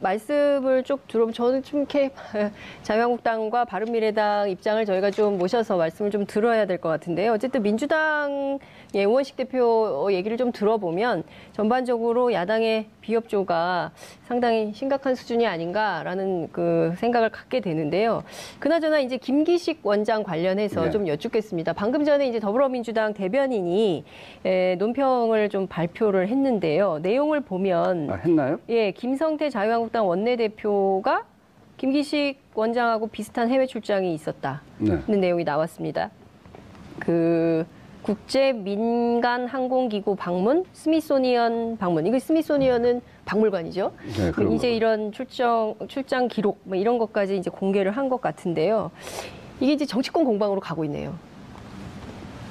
말씀을 쭉 들어보면 저는 좀 이렇게 자유한국당과 바른미래당 입장을 저희가 좀 모셔서 말씀을 좀 들어야 될 것 같은데요. 어쨌든 민주당 우원식 대표 얘기를 좀 들어보면 전반적으로 야당의 비협조가 상당히 심각한 수준이 아닌가라는 그 생각을 갖게 되는데요. 그나저나 이제 김기식 원장 관련해서 네. 좀 여쭙겠습니다. 방금 전에 이제 더불어민주당 대변인이 논평을 좀 발표를 했는데요. 내용을 보면 했나요? 예, 김성태 자유한국당 원내대표가 김기식 원장하고 비슷한 해외 출장이 있었다는 내용이 나왔습니다. 그 국제 민간 항공기구 방문, 스미소니언 방문. 이거 스미소니언은 박물관이죠. 네, 이제 이런 출장 기록 뭐 이런 것까지 이제 공개를 한 것 같은데요. 이게 이제 정치권 공방으로 가고 있네요.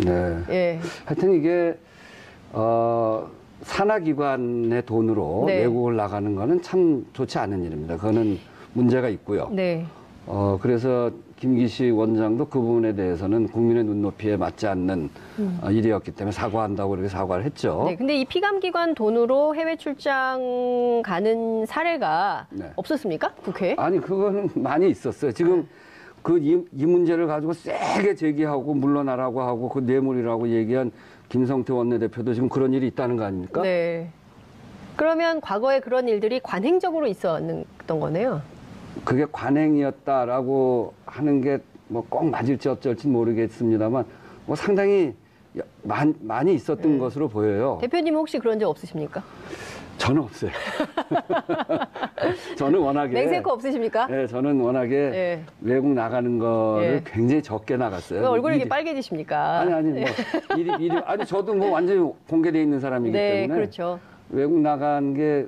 네. 예. 하여튼 이게 산하기관의 돈으로 네. 외국을 나가는 거는 참 좋지 않은 일입니다. 그거는 문제가 있고요. 네. 그래서 김기식 원장도 그 부분에 대해서는 국민의 눈높이에 맞지 않는 일이었기 때문에 사과한다고 그렇게 사과를 했죠. 네, 근데 이 피감기관 돈으로 해외 출장 가는 사례가 네. 없었습니까? 국회에? 아니, 그거는 많이 있었어요. 지금 이 문제를 가지고 세게 제기하고 물러나라고 하고 그 뇌물이라고 얘기한 김성태 원내대표도 지금 그런 일이 있다는 거 아닙니까? 네. 그러면 과거에 그런 일들이 관행적으로 있었던 거네요. 그게 관행이었다라고 하는 게 뭐 꼭 맞을지 어쩔지 모르겠습니다만 뭐 상당히 많이 있었던 것으로 보여요. 대표님 혹시 그런 적 없으십니까? 저는 없어요. 저는 워낙에 맹세코 없으십니까? 네, 저는 워낙에 네. 외국 나가는 거를 네. 굉장히 적게 나갔어요. 왜 얼굴이 이렇게 빨개지십니까? 아니 뭐 아니 저도 뭐 완전히 공개돼 있는 사람이기 네, 때문에 그렇죠. 외국 나간 게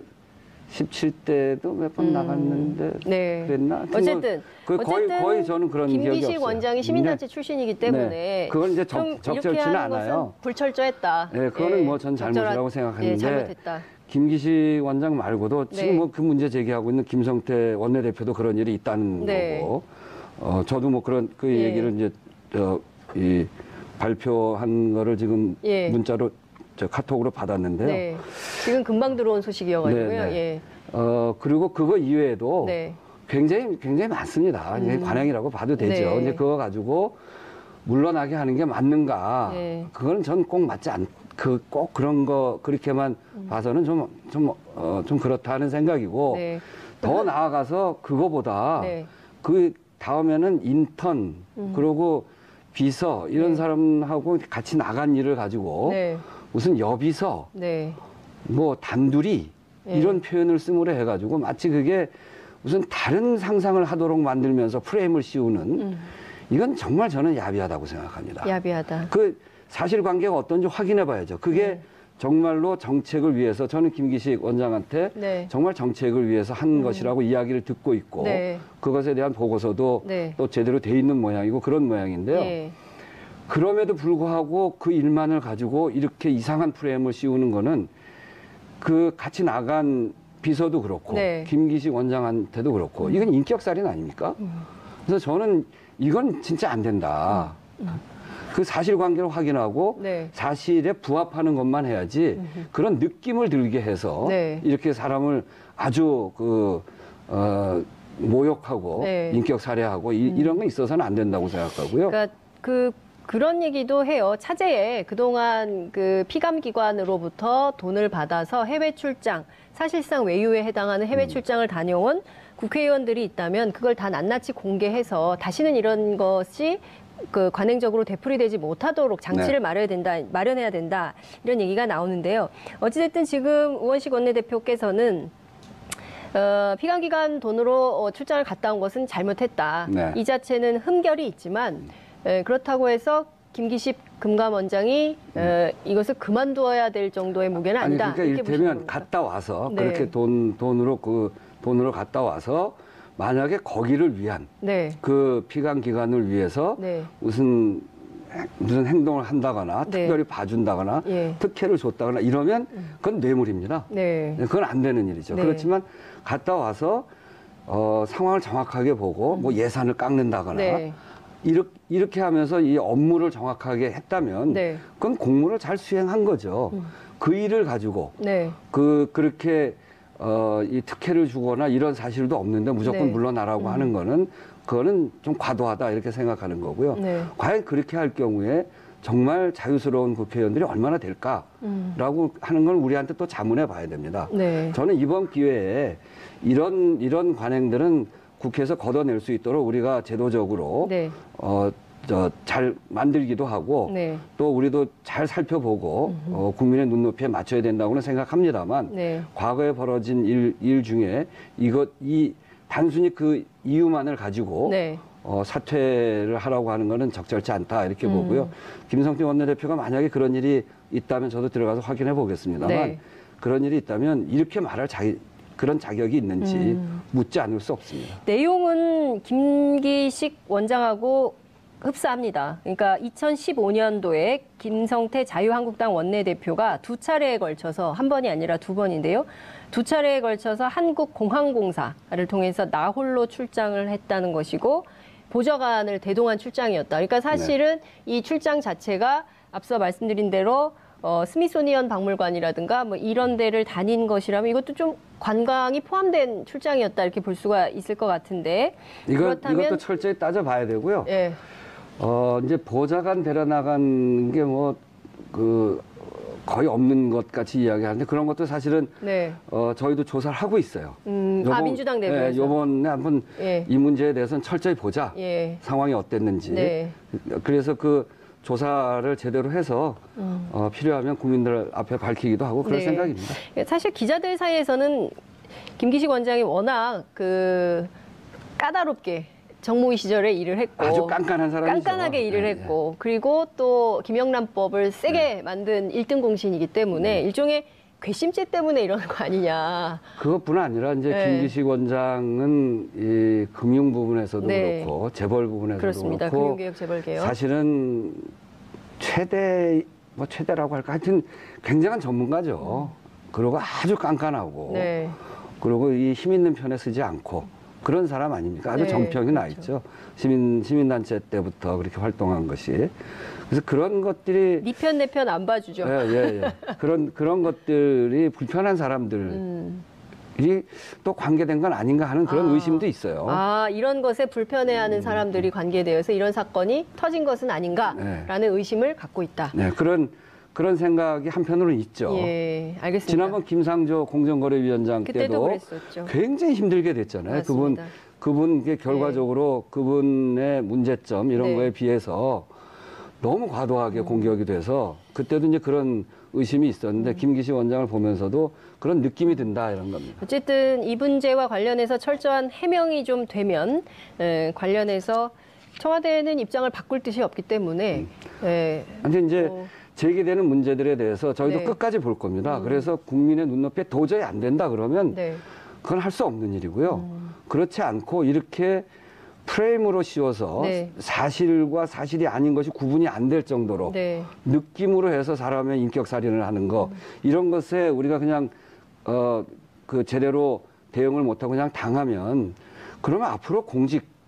17대도 몇 번 나갔는데 네. 그랬나? 어쨌든 거의 저는 그런 기억이 없어요. 김기식 원장이 시민단체 출신이기 때문에 네. 그건 이제 좀 이렇게 적절치는 하는 것은 않아요. 불철저했다. 네, 그거는 뭐 전 잘못이라고 생각하는데 예, 잘못했다. 김기식 원장 말고도 지금 네. 뭐 그 문제 제기하고 있는 김성태 원내대표도 그런 일이 있다는 네. 거고, 저도 뭐 그런 그 예. 얘기를 이제 이 발표한 거를 지금 예. 문자로 카톡으로 받았는데요. 네. 지금 금방 들어온 소식이어가지고요. 네, 네. 예. 그리고 그거 이외에도 네. 굉장히 많습니다. 이제 관행이라고 봐도 되죠. 네. 근데 그거 가지고 물러나게 하는 게 맞는가? 네. 그건 전 꼭 맞지 꼭 그런 거 그렇게만 봐서는 좀 그렇다는 생각이고 네. 더 나아가서 그거보다 네. 그 다음에는 인턴 그리고 비서 이런 네. 사람하고 같이 나간 일을 가지고 네. 무슨 여비서 네. 뭐 단둘이 이런 표현을 쓰므로 해가지고 마치 그게 무슨 다른 상상을 하도록 만들면서 프레임을 씌우는 이건 정말 저는 야비하다고 생각합니다. 야비하다. 그 사실관계가 어떤지 확인해 봐야죠. 그게 정말로 정책을 위해서 저는 김기식 원장한테 네. 정말 정책을 위해서 한 것이라고 이야기를 듣고 있고 네. 그것에 대한 보고서도 네. 또 제대로 돼 있는 모양이고 그런 모양인데요. 예. 그럼에도 불구하고 그 일만을 가지고 이렇게 이상한 프레임을 씌우는 거는 그 같이 나간 비서도 그렇고 네. 김기식 원장한테도 그렇고 이건 인격살인 아닙니까? 그래서 저는 이건 진짜 안 된다. 그 사실관계를 확인하고 네. 사실에 부합하는 것만 해야지 그런 느낌을 들게 해서 네. 이렇게 사람을 아주 모욕하고 네. 인격살해하고 이런 거 있어서는 안 된다고 생각하고요. 그러니까 그런 얘기도 해요. 차제에 그동안 그 피감기관으로부터 돈을 받아서 해외 출장, 사실상 외유에 해당하는 해외 출장을 다녀온 국회의원들이 있다면 그걸 다 낱낱이 공개해서 다시는 이런 것이 그 관행적으로 되풀이되지 못하도록 장치를 네. 마련해야 된다. 이런 얘기가 나오는데요. 어찌됐든 지금 우원식 원내대표께서는 피감기관 돈으로 출장을 갔다 온 것은 잘못했다. 네. 이 자체는 흠결이 있지만 그렇다고 해서 김기식 금감원장이 이것을 그만두어야 될 정도의 무게는 아니다. 아니, 그러니까 이를테면 갔다 와서 네. 그렇게 돈으로 갔다 와서 만약에 거기를 위한 네. 그 피감기관을 위해서 네. 무슨 행동을 한다거나 네. 특별히 봐준다거나 예. 특혜를 줬다거나 이러면 그건 뇌물입니다. 네. 그건 안 되는 일이죠. 네. 그렇지만 갔다 와서 상황을 정확하게 보고 뭐 예산을 깎는다거나 네. 이렇게 하면서 이 업무를 정확하게 했다면 네. 그건 공무를 잘 수행한 거죠. 그 일을 가지고 네. 그렇게 이 특혜를 주거나 이런 사실도 없는데 무조건 네. 물러나라고 하는 거는 그거는 좀 과도하다 이렇게 생각하는 거고요. 네. 과연 그렇게 할 경우에 정말 자유스러운 국회의원들이 얼마나 될까라고 하는 걸 우리한테 또 자문해 봐야 됩니다. 네. 저는 이번 기회에 이런 관행들은 국회에서 걷어낼 수 있도록 우리가 제도적으로 네. 잘 만들기도 하고 네. 또 우리도 잘 살펴보고 국민의 눈높이에 맞춰야 된다고는 생각합니다만 네. 과거에 벌어진 일 중에 단순히 그 이유만을 가지고 네. 사퇴를 하라고 하는 거는 적절치 않다 이렇게 보고요. 김성태 원내대표가 만약에 그런 일이 있다면 저도 들어가서 확인해 보겠습니다만 네. 그런 일이 있다면 이렇게 말할 그런 자격이 있는지 묻지 않을 수 없습니다. 내용은 김기식 원장하고 흡사합니다. 그러니까 2015년도에 김성태 자유한국당 원내대표가 두 차례에 걸쳐서 한 번이 아니라 두 번인데요. 두 차례에 걸쳐서 한국공항공사를 통해서 나홀로 출장을 했다는 것이고 보좌관을 대동한 출장이었다. 그러니까 사실은 이 출장 자체가 앞서 말씀드린 대로 스미소니언 박물관이라든가 뭐 이런 데를 다닌 것이라면 이것도 좀 관광이 포함된 출장이었다 이렇게 볼 수가 있을 것 같은데 이것도 철저히 따져봐야 되고요. 예. 이제 보좌관 데려나간 게 거의 없는 것 같이 이야기하는데 그런 것도 사실은 네. 저희도 조사를 하고 있어요. 민주당 내부에서. 요번에 한번 예. 이 문제에 대해서는 철저히 보자. 예. 상황이 어땠는지. 네. 그래서 그 조사를 제대로 해서 필요하면 국민들 앞에 밝히기도 하고 그럴 네. 생각입니다. 사실 기자들 사이에서는 김기식 원장이 워낙 까다롭게 정무위 시절에 일을 했고 아주 깐깐한 사람이죠. 깐깐하게 일을 했고 그리고 또 김영란법을 세게 만든 1등 공신이기 때문에 일종의 괘씸죄 때문에 이러는 거 아니냐. 그것뿐 아니라 이제 네. 김기식 원장은 이 금융 부분에서도 네. 그렇고 재벌 부분에서도 그렇습니다. 그렇고 금융개혁 재벌개혁. 사실은 최대라고 할까 하여튼 굉장한 전문가죠. 그리고 아주 깐깐하고 네. 그리고 이 힘 있는 편에 쓰지 않고 그런 사람 아닙니까? 아주 네, 정평이 나 그렇죠. 있죠. 시민단체 때부터 그렇게 활동한 것이. 그래서 그런 것들이 네 편 내 편 안 봐주죠. 예. 그런 것들이 불편한 사람들이 또 관계된 건 아닌가 하는 그런 의심도 있어요. 이런 것에 불편해하는 사람들이 관계되어서 이런 사건이 터진 것은 아닌가라는 의심을 갖고 있다. 네, 그런 생각이 한편으로는 있죠. 예, 알겠습니다. 지난번 김상조 공정거래위원장 그때도 때도 그랬었죠. 굉장히 힘들게 됐잖아요. 맞습니다. 그분께 결과적으로 그분의 문제점 이런 네. 거에 비해서 너무 과도하게 공격이 돼서 그때도 이제 그런 의심이 있었는데 김기식 원장을 보면서도 그런 느낌이 든다 이런 겁니다. 어쨌든 이 문제와 관련해서 철저한 해명이 좀 되면 관련해서 청와대는 입장을 바꿀 뜻이 없기 때문에 근데 이제 제기되는 문제들에 대해서 저희도 네. 끝까지 볼 겁니다. 그래서 국민의 눈높이에 도저히 안 된다 그러면 네. 그건 할 수 없는 일이고요. 그렇지 않고 이렇게 프레임으로 씌워서 네. 사실과 사실이 아닌 것이 구분이 안 될 정도로 네. 느낌으로 해서 사람의 인격살인을 하는 거 이런 것에 우리가 그냥 제대로 대응을 못하고 그냥 당하면 그러면 앞으로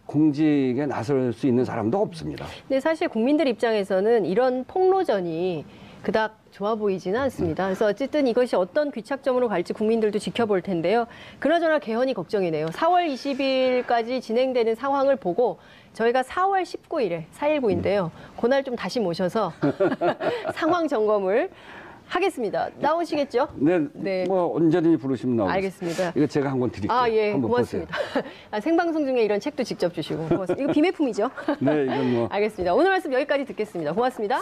공직에 나설 수 있는 사람도 없습니다. 근데 사실 국민들 입장에서는 이런 폭로전이 그닥 좋아 보이지는 않습니다. 그래서 어쨌든 이것이 어떤 귀착점으로 갈지 국민들도 지켜볼 텐데요. 그나저나 개헌이 걱정이네요. 4월 20일까지 진행되는 상황을 보고 저희가 4월 19일에 4.19인데요. 그날 좀 다시 모셔서 상황 점검을 하겠습니다. 나오시겠죠? 네, 네. 뭐 언제든지 부르시면 나오겠습니다. 알겠습니다. 이거 제가 한 권 드릴게요. 예, 한번 고맙습니다. 생방송 중에 이런 책도 직접 주시고 고맙습니다. 이거 비매품이죠? 보세요. 네, 이건 뭐. 알겠습니다. 오늘 말씀 여기까지 듣겠습니다. 고맙습니다.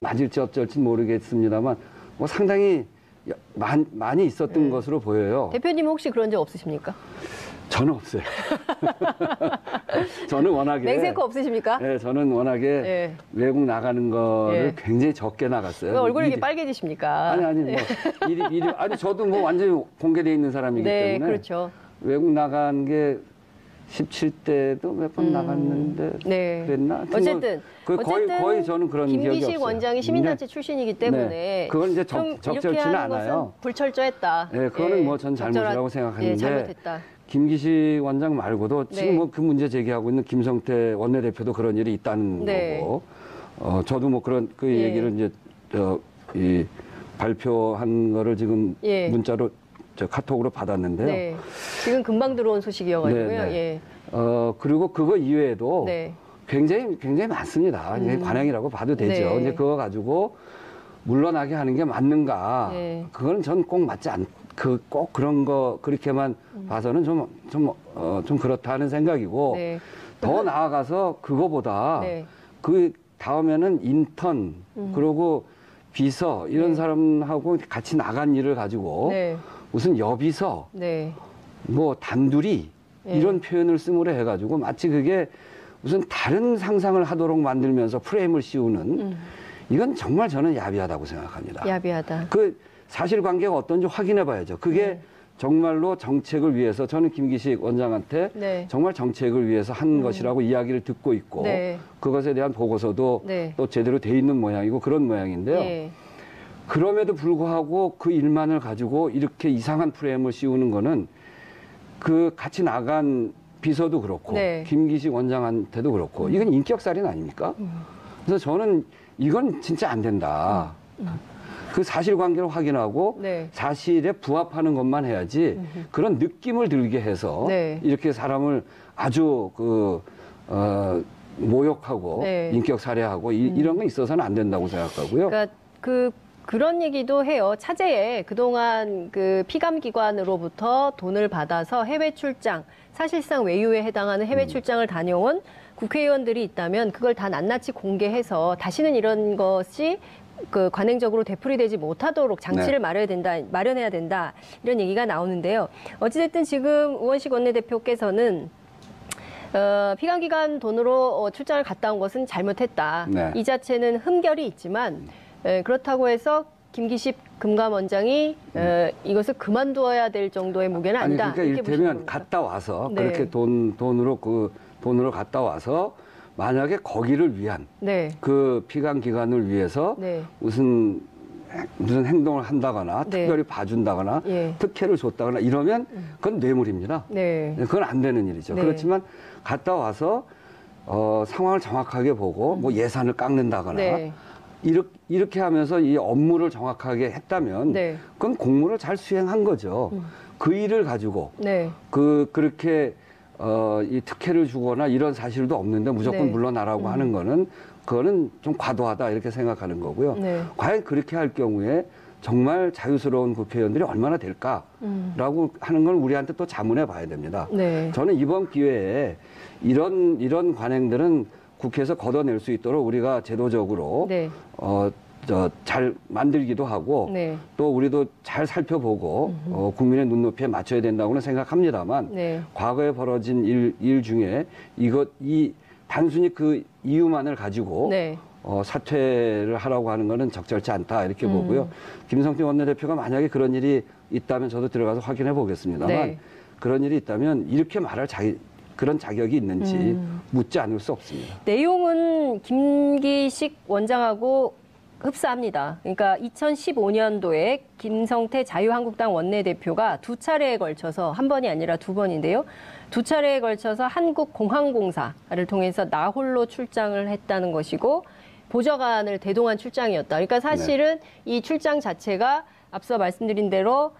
맞을지 어쩔지 모르겠습니다만 뭐 상당히 많이 있었던 것으로 보여요. 대표님 혹시 그런 적 없으십니까? 저는 없어요. 저는 워낙에 맹세코 없으십니까? 네, 저는 워낙에 예. 외국 나가는 거를 예. 굉장히 적게 나갔어요. 왜 얼굴이 이렇게 빨개지십니까? 아니 뭐 아니 저도 뭐 완전히 공개돼 있는 사람이기 네, 때문에 그렇죠. 외국 나간 게 17대도 몇 번 나갔는데 네. 그랬나? 하여튼 어쨌든 거의 저는 그런 기억이 없어요. 김기식 원장이 시민단체 출신이기 때문에 네. 그건 이제 좀 적절치는 이렇게 하는 않아요. 것은 불철저했다. 네, 그거는 예. 뭐 전 잘못이라고 생각하는데 예, 잘못했다. 김기식 원장 말고도 네. 지금 뭐 그 문제 제기하고 있는 김성태 원내대표도 그런 일이 있다는 네. 거고, 저도 뭐 그런 그 예. 얘기를 이제 이 발표한 거를 지금 예. 문자로 저 카톡으로 받았는데요. 네. 지금 금방 들어온 소식이어가지고요. 네, 네. 예. 그리고 그거 이외에도 네. 굉장히 많습니다. 이게 관행이라고 봐도 되죠. 네. 이제 그거 가지고 물러나게 하는 게 맞는가? 네. 그거는 전 꼭 맞지 꼭 그런 거 그렇게만 봐서는 좀 그렇다는 생각이고 네. 더 나아가서 그거보다 네. 그 다음에는 인턴 그리고 비서 이런 네. 사람하고 같이 나간 일을 가지고 네. 무슨 여비서 네. 뭐 단둘이 네. 이런 표현을 쓰므로 해가지고 마치 그게 무슨 다른 상상을 하도록 만들면서 프레임을 씌우는 이건 정말 저는 야비하다고 생각합니다. 야비하다. 그 사실관계가 어떤지 확인해 봐야죠. 그게 네. 정말로 정책을 위해서 저는 김기식 원장한테 네. 정말 정책을 위해서 한 것이라고 이야기를 듣고 있고 네. 그것에 대한 보고서도 네. 또 제대로 돼 있는 모양이고 그런 모양인데요. 예. 그럼에도 불구하고 그 일만을 가지고 이렇게 이상한 프레임을 씌우는 거는 그 같이 나간 비서도 그렇고 네. 김기식 원장한테도 그렇고 이건 인격살인 아닙니까? 그래서 저는 이건 진짜 안 된다. 그 사실관계를 확인하고 네. 사실에 부합하는 것만 해야지 그런 느낌을 들게 해서 네. 이렇게 사람을 아주 모욕하고 네. 인격 살해하고 이런 거 있어서는 안 된다고 생각하고요. 그러니까 그런 얘기도 해요. 차제에 그동안 그 피감기관으로부터 돈을 받아서 해외 출장, 사실상 외유에 해당하는 해외 출장을 다녀온 국회의원들이 있다면 그걸 다 낱낱이 공개해서 다시는 이런 것이 그 관행적으로 되풀이되지 못하도록 장치를 네. 마련해야 된다. 이런 얘기가 나오는데요. 어찌됐든 지금 우원식 원내대표께서는 피감기관 돈으로 출장을 갔다 온 것은 잘못했다. 네. 이 자체는 흠결이 있지만 그렇다고 해서 김기식 금감원장이 이것을 그만두어야 될 정도의 무게는 아니 아니다. 그러니까 이렇게 보시는 이를테면 겁니까? 갔다 와서 네. 그렇게 돈으로 갔다 와서 만약에 거기를 위한 네. 그 피감 기관을 위해서 네. 무슨 행동을 한다거나 네. 특별히 봐준다거나 예. 특혜를 줬다거나 이러면 그건 뇌물입니다. 네. 그건 안 되는 일이죠. 네. 그렇지만 갔다 와서 상황을 정확하게 보고 뭐 예산을 깎는다거나 네. 이렇게 하면서 이 업무를 정확하게 했다면 네. 그건 공무를 잘 수행한 거죠. 그 일을 가지고 네. 그렇게 이 특혜를 주거나 이런 사실도 없는데 무조건 네. 물러나라고 하는 거는 그거는 좀 과도하다 이렇게 생각하는 거고요. 네. 과연 그렇게 할 경우에 정말 자유스러운 국회의원들이 얼마나 될까라고 하는 건 우리한테 또 자문해 봐야 됩니다. 네. 저는 이번 기회에 이런 관행들은 국회에서 걷어낼 수 있도록 우리가 제도적으로 네. 잘 만들기도 하고 네. 또 우리도 잘 살펴보고 국민의 눈높이에 맞춰야 된다고는 생각합니다만 네. 과거에 벌어진 일 중에 단순히 그 이유만을 가지고 네. 사퇴를 하라고 하는 거는 적절치 않다 이렇게 보고요. 김성태 원내대표가 만약에 그런 일이 있다면 저도 들어가서 확인해 보겠습니다만 네. 그런 일이 있다면 이렇게 말할 그런 자격이 있는지 묻지 않을 수 없습니다. 내용은 김기식 원장하고 흡사합니다. 그러니까 2015년도에 김성태 자유한국당 원내대표가 두 차례에 걸쳐서 한 번이 아니라 두 번인데요. 두 차례에 걸쳐서 한국공항공사를 통해서 나홀로 출장을 했다는 것이고 보좌관을 대동한 출장이었다. 그러니까 사실은 이 출장 자체가 앞서 말씀드린 대로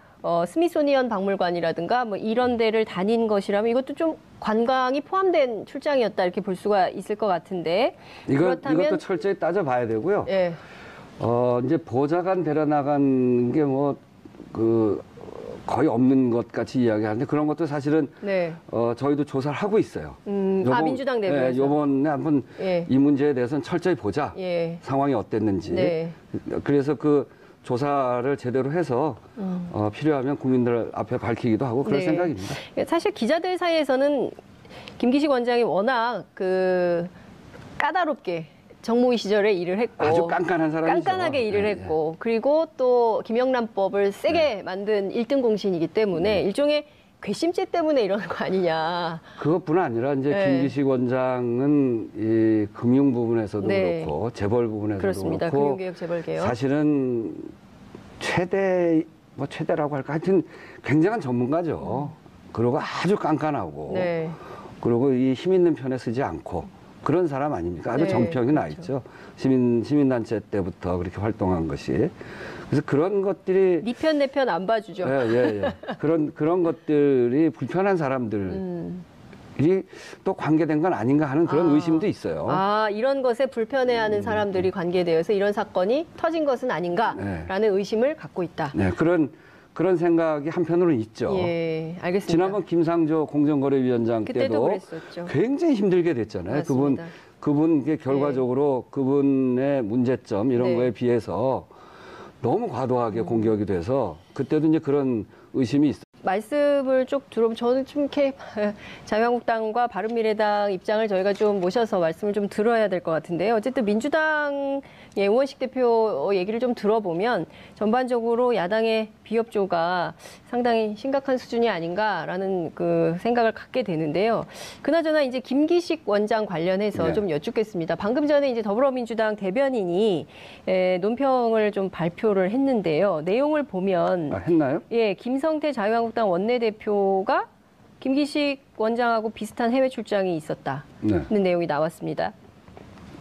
스미소니언 박물관이라든가 뭐 이런 데를 다닌 것이라면 이것도 좀 관광이 포함된 출장이었다 이렇게 볼 수가 있을 것 같은데 이것도 철저히 따져봐야 되고요. 예. 이제 보좌관 데려나간 게 거의 없는 것 같이 이야기하는데 그런 것도 사실은 네. 저희도 조사를 하고 있어요. 민주당 내부에서. 요번에 한번 예. 이 문제에 대해서는 철저히 보자. 예. 상황이 어땠는지. 네. 그래서 그 조사를 제대로 해서 필요하면 국민들 앞에 밝히기도 하고 그럴 네. 생각입니다. 사실 기자들 사이에서는 김기식 원장이 워낙 까다롭게 정무위 시절에 일을 했고 아주 깐깐한 사람이죠. 깐깐하게 일을 했고 그리고 또 김영란법을 세게 만든 1등 공신이기 때문에 일종의 괘씸죄 때문에 이러는 거 아니냐. 그것뿐 아니라 이제 네. 김기식 원장은 이 금융 부분에서도 네. 그렇고 재벌 부분에서도 그렇습니다. 그렇고 금융개혁, 재벌개혁. 사실은 최대라고 할까 하여튼 굉장한 전문가죠. 그리고 아주 깐깐하고 네. 그리고 이 힘 있는 편에 쓰지 않고 그런 사람 아닙니까? 아주 네, 정평이 나 그렇죠. 있죠. 시민단체 때부터 그렇게 활동한 것이. 그래서 그런 것들이 니 편 내 편 안 봐주죠. 예. 그런 것들이 불편한 사람들이 또 관계된 건 아닌가 하는 그런 의심도 있어요. 이런 것에 불편해하는 사람들이 관계되어서 이런 사건이 터진 것은 아닌가라는 의심을 갖고 있다. 네, 그런 생각이 한편으로는 있죠. 예, 알겠습니다. 지난번 김상조 공정거래위원장 그때도 때도 그랬었죠. 굉장히 힘들게 됐잖아요. 맞습니다. 그분께 결과적으로 그분의 문제점 이런 네. 거에 비해서 너무 과도하게 공격이 돼서 그때도 이제 그런 의심이 있어요. 말씀을 쭉 들어보면 저는 좀 이렇게 자유한국당과 바른미래당 입장을 저희가 좀 모셔서 말씀을 좀 들어야 될 것 같은데요. 어쨌든 민주당 우원식 대표 얘기를 좀 들어보면 전반적으로 야당의 비협조가 상당히 심각한 수준이 아닌가라는 그 생각을 갖게 되는데요. 그나저나 이제 김기식 원장 관련해서 네. 좀 여쭙겠습니다. 방금 전에 이제 더불어민주당 대변인이 논평을 좀 발표를 했는데요. 내용을 보면 했나요? 예, 김성태 자유한국당 원내대표가 김기식 원장하고 비슷한 해외 출장이 있었다는 내용이 나왔습니다.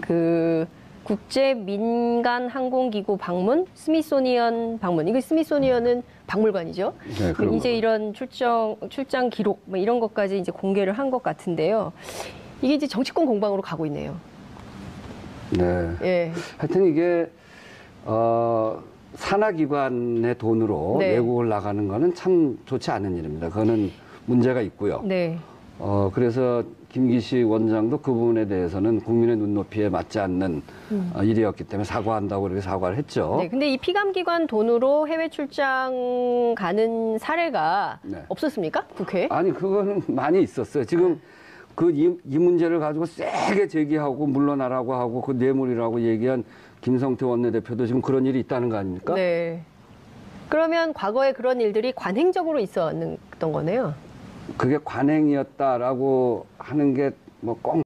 그 국제 민간 항공기구 방문, 스미소니언 방문. 이거 스미소니언은 박물관이죠. 네, 이제 이런 출장 기록 뭐 이런 것까지 이제 공개를 한 것 같은데요. 이게 이제 정치권 공방으로 가고 있네요. 네. 예. 하여튼 이게 산하기관의 돈으로 네. 외국을 나가는 거는 참 좋지 않은 일입니다. 그거는 문제가 있고요. 네. 그래서 김기식 원장도 그 부분에 대해서는 국민의 눈높이에 맞지 않는 일이었기 때문에 사과한다고 이렇게 사과를 했죠. 네. 근데 이 피감기관 돈으로 해외 출장 가는 사례가 네. 없었습니까? 국회에? 아니, 그거는 많이 있었어요. 지금 이 문제를 가지고 세게 제기하고 물러나라고 하고 그 뇌물이라고 얘기한 김성태 원내대표도 지금 그런 일이 있다는 거 아닙니까? 네. 그러면 과거에 그런 일들이 관행적으로 있었던 거네요. 그게 관행이었다라고 하는 게 뭐 꼭